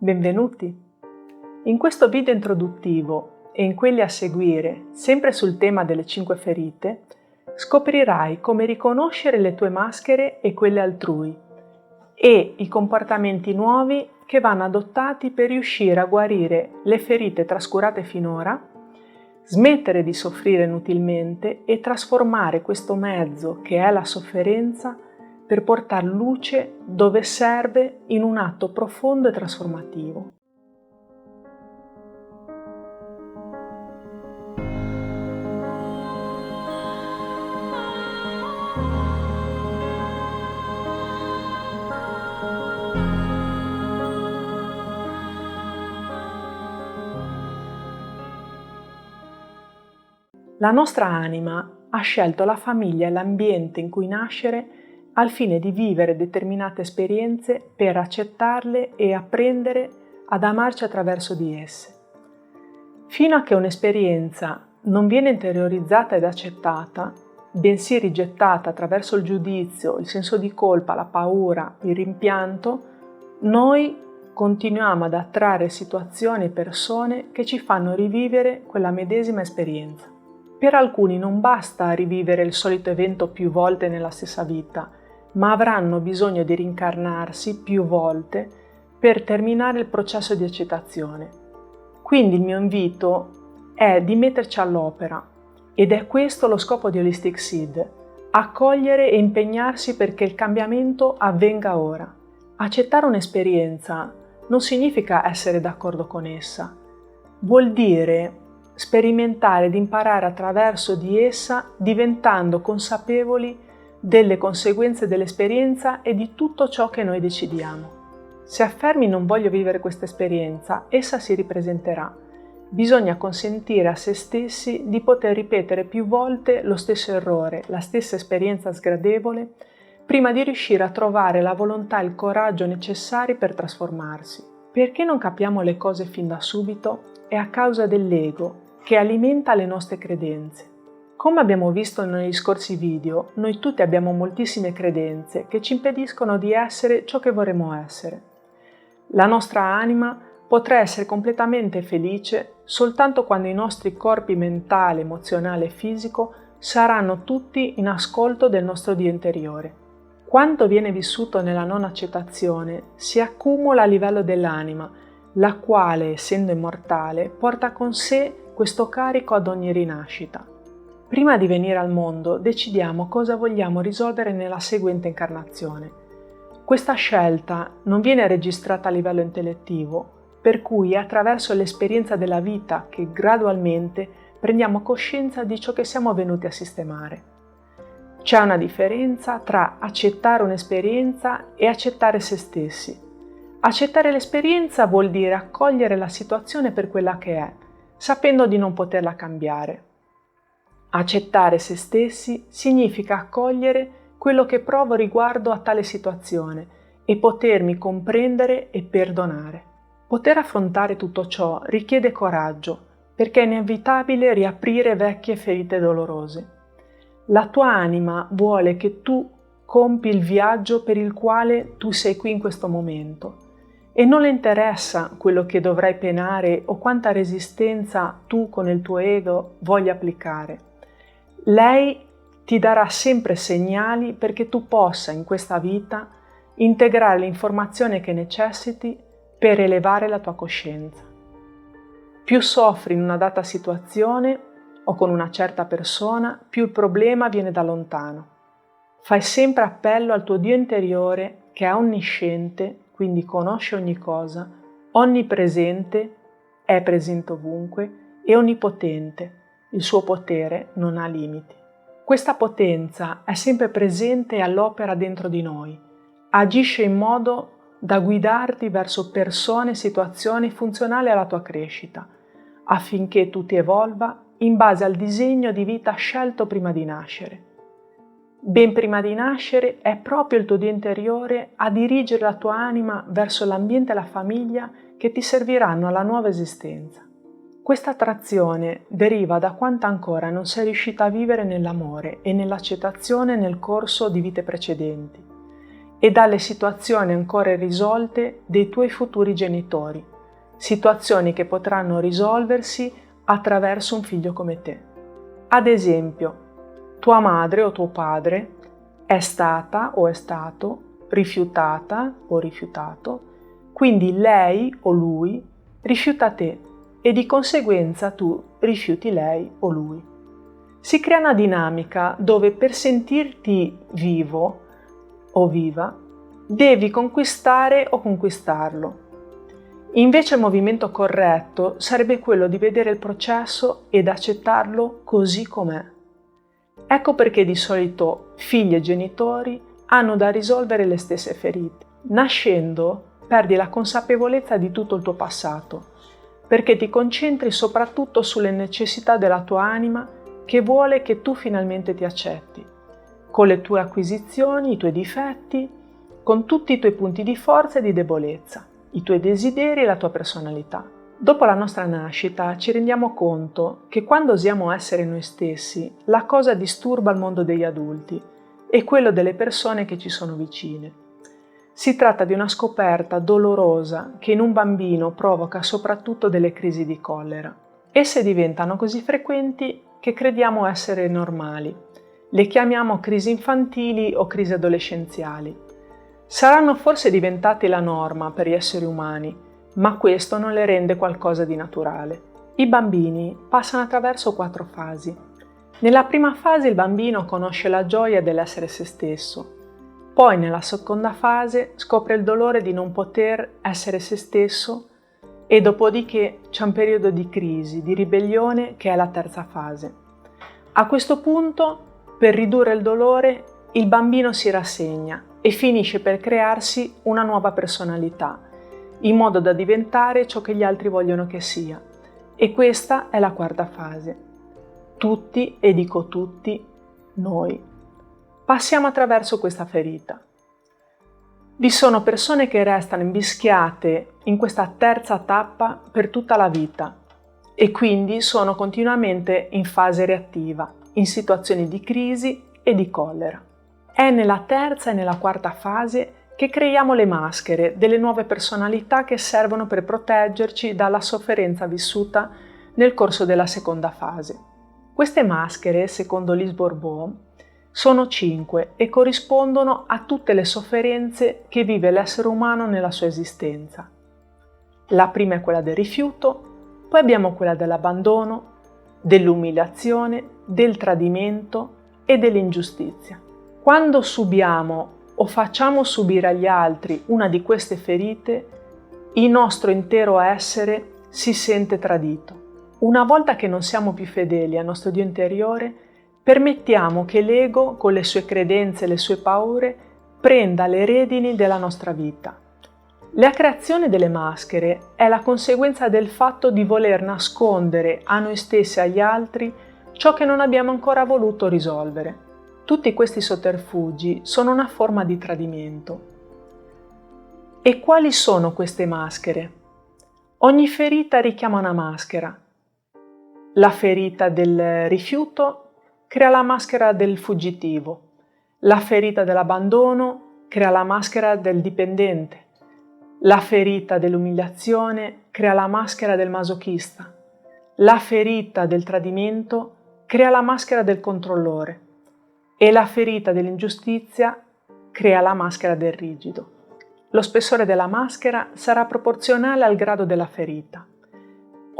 Benvenuti! In questo video introduttivo e in quelli a seguire, sempre sul tema delle 5 ferite, scoprirai come riconoscere le tue maschere e quelle altrui e i comportamenti nuovi che vanno adottati per riuscire a guarire le ferite trascurate finora, smettere di soffrire inutilmente e trasformare questo mezzo che è la sofferenza per portare luce dove serve in un atto profondo e trasformativo. La nostra anima ha scelto la famiglia e l'ambiente in cui nascere al fine di vivere determinate esperienze per accettarle e apprendere ad amarci attraverso di esse. Fino a che un'esperienza non viene interiorizzata ed accettata, bensì rigettata attraverso il giudizio, il senso di colpa, la paura, il rimpianto, noi continuiamo ad attrarre situazioni e persone che ci fanno rivivere quella medesima esperienza. Per alcuni non basta rivivere il solito evento più volte nella stessa vita, ma avranno bisogno di rincarnarsi più volte per terminare il processo di accettazione. Quindi il mio invito è di metterci all'opera ed è questo lo scopo di Holistic Seed: accogliere e impegnarsi perché il cambiamento avvenga ora. Accettare un'esperienza non significa essere d'accordo con essa, vuol dire sperimentare ed imparare attraverso di essa, diventando consapevoli delle conseguenze dell'esperienza e di tutto ciò che noi decidiamo. Se affermi non voglio vivere questa esperienza, essa si ripresenterà. Bisogna consentire a se stessi di poter ripetere più volte lo stesso errore, la stessa esperienza sgradevole, prima di riuscire a trovare la volontà e il coraggio necessari per trasformarsi. Perché non capiamo le cose fin da subito? È a causa dell'ego, che alimenta le nostre credenze. Come abbiamo visto negli scorsi video, noi tutti abbiamo moltissime credenze che ci impediscono di essere ciò che vorremmo essere. La nostra anima potrà essere completamente felice soltanto quando i nostri corpi mentale, emozionale e fisico saranno tutti in ascolto del nostro Dio interiore. Quanto viene vissuto nella non accettazione si accumula a livello dell'anima, la quale, essendo immortale, porta con sé questo carico ad ogni rinascita. Prima di venire al mondo decidiamo cosa vogliamo risolvere nella seguente incarnazione. Questa scelta non viene registrata a livello intellettivo, per cui è attraverso l'esperienza della vita che gradualmente prendiamo coscienza di ciò che siamo venuti a sistemare. C'è una differenza tra accettare un'esperienza e accettare se stessi. Accettare l'esperienza vuol dire accogliere la situazione per quella che è, sapendo di non poterla cambiare. Accettare se stessi significa accogliere quello che provo riguardo a tale situazione e potermi comprendere e perdonare. Poter affrontare tutto ciò richiede coraggio, perché è inevitabile riaprire vecchie ferite dolorose. La tua anima vuole che tu compi il viaggio per il quale tu sei qui in questo momento. E non le interessa quello che dovrai penare o quanta resistenza tu con il tuo ego voglia applicare. Lei ti darà sempre segnali perché tu possa in questa vita integrare l'informazione che necessiti per elevare la tua coscienza. Più soffri in una data situazione o con una certa persona, più il problema viene da lontano. Fai sempre appello al tuo Dio interiore che è onnisciente, quindi conosce ogni cosa, onnipresente, è presente ovunque e onnipotente. Il suo potere non ha limiti. Questa potenza è sempre presente e all'opera dentro di noi. Agisce in modo da guidarti verso persone e situazioni funzionali alla tua crescita, affinché tu ti evolva in base al disegno di vita scelto prima di nascere. Ben prima di nascere è proprio il tuo Dio interiore a dirigere la tua anima verso l'ambiente e la famiglia che ti serviranno alla nuova esistenza. Questa attrazione deriva da quanto ancora non sei riuscita a vivere nell'amore e nell'accettazione nel corso di vite precedenti. e dalle situazioni ancora irrisolte dei tuoi futuri genitori, situazioni che potranno risolversi attraverso un figlio come te. Ad esempio, tua madre o tuo padre è stata o è stato rifiutata o rifiutato, quindi lei o lui rifiuta te e di conseguenza tu rifiuti lei o lui. Si crea una dinamica dove per sentirti vivo o viva devi conquistare o conquistarlo. Invece il movimento corretto sarebbe quello di vedere il processo ed accettarlo così com'è. Ecco perché di solito figli e genitori hanno da risolvere le stesse ferite. Nascendo perdi la consapevolezza di tutto il tuo passato, perché ti concentri soprattutto sulle necessità della tua anima che vuole che tu finalmente ti accetti, con le tue acquisizioni, i tuoi difetti, con tutti i tuoi punti di forza e di debolezza, i tuoi desideri e la tua personalità. Dopo la nostra nascita ci rendiamo conto che quando osiamo essere noi stessi, la cosa disturba il mondo degli adulti e quello delle persone che ci sono vicine. Si tratta di una scoperta dolorosa che in un bambino provoca soprattutto delle crisi di collera. Esse diventano così frequenti che crediamo essere normali. Le chiamiamo crisi infantili o crisi adolescenziali. Saranno forse diventate la norma per gli esseri umani, ma questo non le rende qualcosa di naturale. I bambini passano attraverso 4 fasi. Nella prima fase il bambino conosce la gioia dell'essere se stesso. Poi nella seconda fase scopre il dolore di non poter essere se stesso e dopodiché c'è un periodo di crisi, di ribellione che è la terza fase. A questo punto, per ridurre il dolore, il bambino si rassegna e finisce per crearsi una nuova personalità, in modo da diventare ciò che gli altri vogliono che sia. E questa è la quarta fase. Tutti, e dico tutti, noi, passiamo attraverso questa ferita. Vi sono persone che restano invischiate in questa terza tappa per tutta la vita e quindi sono continuamente in fase reattiva, in situazioni di crisi e di collera. È nella terza e nella quarta fase che creiamo le maschere delle nuove personalità che servono per proteggerci dalla sofferenza vissuta nel corso della seconda fase. Queste maschere, secondo Lise Bourbeau, sono 5 e corrispondono a tutte le sofferenze che vive l'essere umano nella sua esistenza. La prima è quella del rifiuto, poi abbiamo quella dell'abbandono, dell'umiliazione, del tradimento e dell'ingiustizia. Quando subiamo o facciamo subire agli altri una di queste ferite, il nostro intero essere si sente tradito. Una volta che non siamo più fedeli al nostro Dio interiore, permettiamo che l'ego, con le sue credenze e le sue paure, prenda le redini della nostra vita. La creazione delle maschere è la conseguenza del fatto di voler nascondere a noi stessi e agli altri ciò che non abbiamo ancora voluto risolvere. Tutti questi sotterfugi sono una forma di tradimento. E quali sono queste maschere? Ogni ferita richiama una maschera. La ferita del rifiuto crea la maschera del fuggitivo. La ferita dell'abbandono crea la maschera del dipendente. La ferita dell'umiliazione crea la maschera del masochista. La ferita del tradimento crea la maschera del controllore. E la ferita dell'ingiustizia crea la maschera del rigido. Lo spessore della maschera sarà proporzionale al grado della ferita.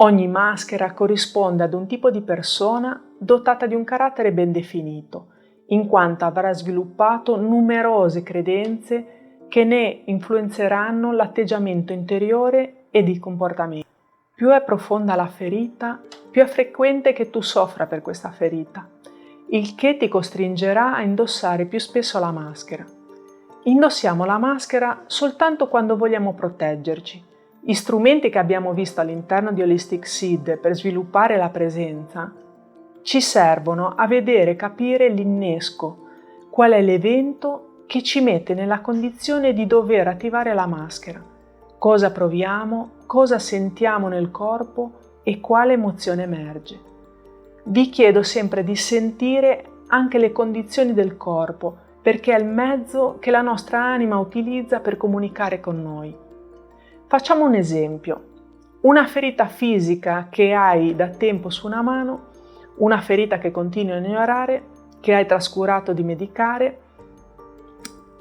Ogni maschera corrisponde ad un tipo di persona dotata di un carattere ben definito, in quanto avrà sviluppato numerose credenze che ne influenzeranno l'atteggiamento interiore ed il comportamento. Più è profonda la ferita, più è frequente che tu soffra per questa ferita, il che ti costringerà a indossare più spesso la maschera. Indossiamo la maschera soltanto quando vogliamo proteggerci. Gli strumenti che abbiamo visto all'interno di Holistic Seed per sviluppare la presenza ci servono a vedere e capire l'innesco, qual è l'evento che ci mette nella condizione di dover attivare la maschera, cosa proviamo, cosa sentiamo nel corpo e quale emozione emerge. Vi chiedo sempre di sentire anche le condizioni del corpo perché è il mezzo che la nostra anima utilizza per comunicare con noi. Facciamo un esempio. Una ferita fisica che hai da tempo su una mano, una ferita che continui a ignorare, che hai trascurato di medicare,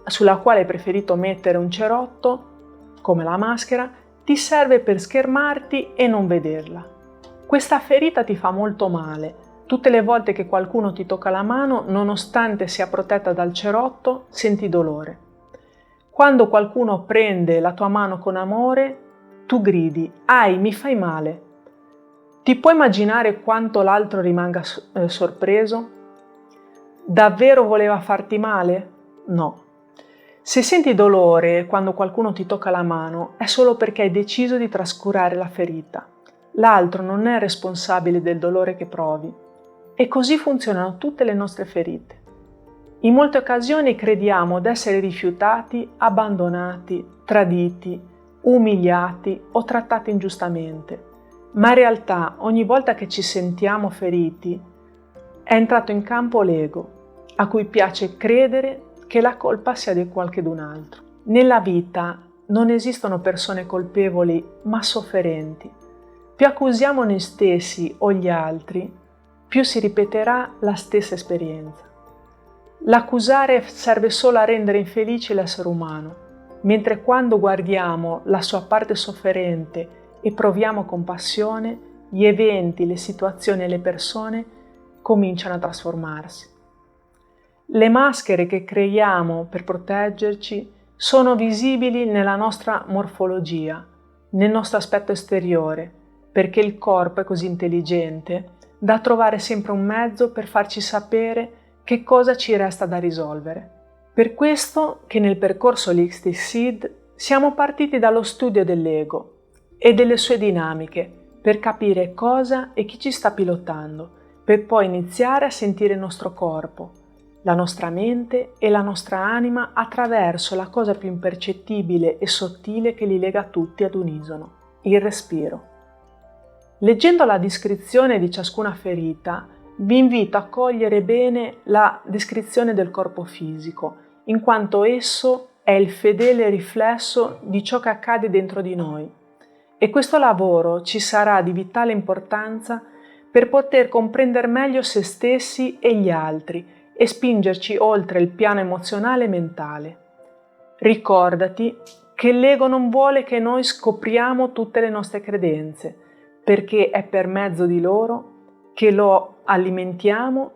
sulla quale hai preferito mettere un cerotto, come la maschera, ti serve per schermarti e non vederla. Questa ferita ti fa molto male. Tutte le volte che qualcuno ti tocca la mano, nonostante sia protetta dal cerotto, senti dolore. Quando qualcuno prende la tua mano con amore, tu gridi: «Ai, mi fai male!» Ti puoi immaginare quanto l'altro rimanga sorpreso? Davvero voleva farti male? No. Se senti dolore quando qualcuno ti tocca la mano, è solo perché hai deciso di trascurare la ferita. L'altro non è responsabile del dolore che provi. E così funzionano tutte le nostre ferite. In molte occasioni crediamo di essere rifiutati, abbandonati, traditi, umiliati o trattati ingiustamente. Ma in realtà ogni volta che ci sentiamo feriti è entrato in campo l'ego, a cui piace credere che la colpa sia di qualcun altro. Nella vita non esistono persone colpevoli ma sofferenti. Più accusiamo noi stessi o gli altri, più si ripeterà la stessa esperienza. L'accusare serve solo a rendere infelice l'essere umano, mentre quando guardiamo la sua parte sofferente e proviamo compassione, gli eventi, le situazioni e le persone cominciano a trasformarsi. Le maschere che creiamo per proteggerci sono visibili nella nostra morfologia, nel nostro aspetto esteriore, perché il corpo è così intelligente da trovare sempre un mezzo per farci sapere che cosa ci resta da risolvere. Per questo che nel percorso Holistic Seed siamo partiti dallo studio dell'ego e delle sue dinamiche per capire cosa e chi ci sta pilotando, per poi iniziare a sentire il nostro corpo, la nostra mente e la nostra anima attraverso la cosa più impercettibile e sottile che li lega tutti ad unisono, il respiro. Leggendo la descrizione di ciascuna ferita, vi invito a cogliere bene la descrizione del corpo fisico, in quanto esso è il fedele riflesso di ciò che accade dentro di noi. E questo lavoro ci sarà di vitale importanza per poter comprendere meglio se stessi e gli altri e spingerci oltre il piano emozionale e mentale. Ricordati che l'ego non vuole che noi scopriamo tutte le nostre credenze, perché è per mezzo di loro che lo alimentiamo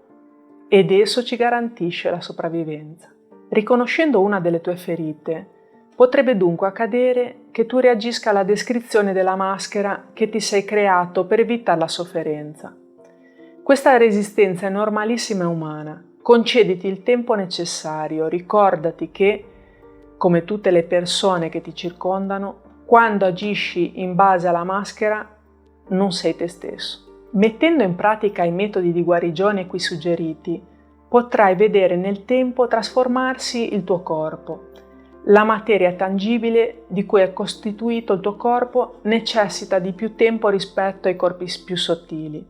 ed esso ci garantisce la sopravvivenza. Riconoscendo una delle tue ferite, potrebbe dunque accadere che tu reagisca alla descrizione della maschera che ti sei creato per evitare la sofferenza. Questa resistenza è normalissima e umana. Concediti il tempo necessario, ricordati che, come tutte le persone che ti circondano, quando agisci in base alla maschera non sei te stesso. Mettendo in pratica i metodi di guarigione qui suggeriti, potrai vedere nel tempo trasformarsi il tuo corpo. La materia tangibile di cui è costituito il tuo corpo necessita di più tempo rispetto ai corpi più sottili.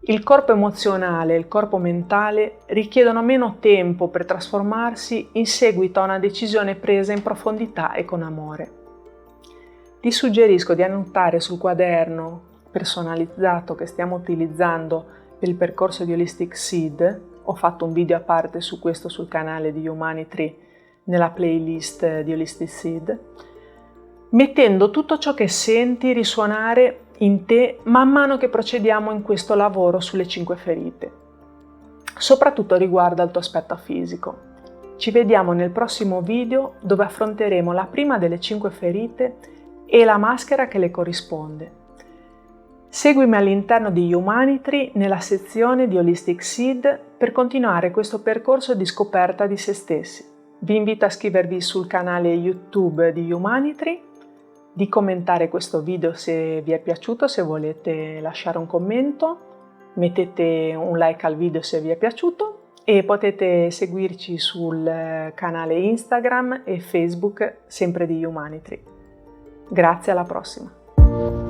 Il corpo emozionale e il corpo mentale richiedono meno tempo per trasformarsi in seguito a una decisione presa in profondità e con amore. Ti suggerisco di annotare sul quaderno personalizzato che stiamo utilizzando per il percorso di Holistic Seed. Ho fatto un video a parte su questo sul canale di Humanity nella playlist di Holistic Seed, mettendo tutto ciò che senti risuonare in te man mano che procediamo in questo lavoro sulle 5 ferite. Soprattutto riguardo al tuo aspetto fisico. Ci vediamo nel prossimo video dove affronteremo la prima delle 5 ferite e la maschera che le corrisponde. Seguimi all'interno di Humanity nella sezione di Holistic Seed per continuare questo percorso di scoperta di se stessi. Vi invito a iscrivervi sul canale YouTube di Humanity, di commentare questo video se vi è piaciuto, se volete lasciare un commento, mettete un like al video se vi è piaciuto e potete seguirci sul canale Instagram e Facebook sempre di Humanity. Grazie, alla prossima!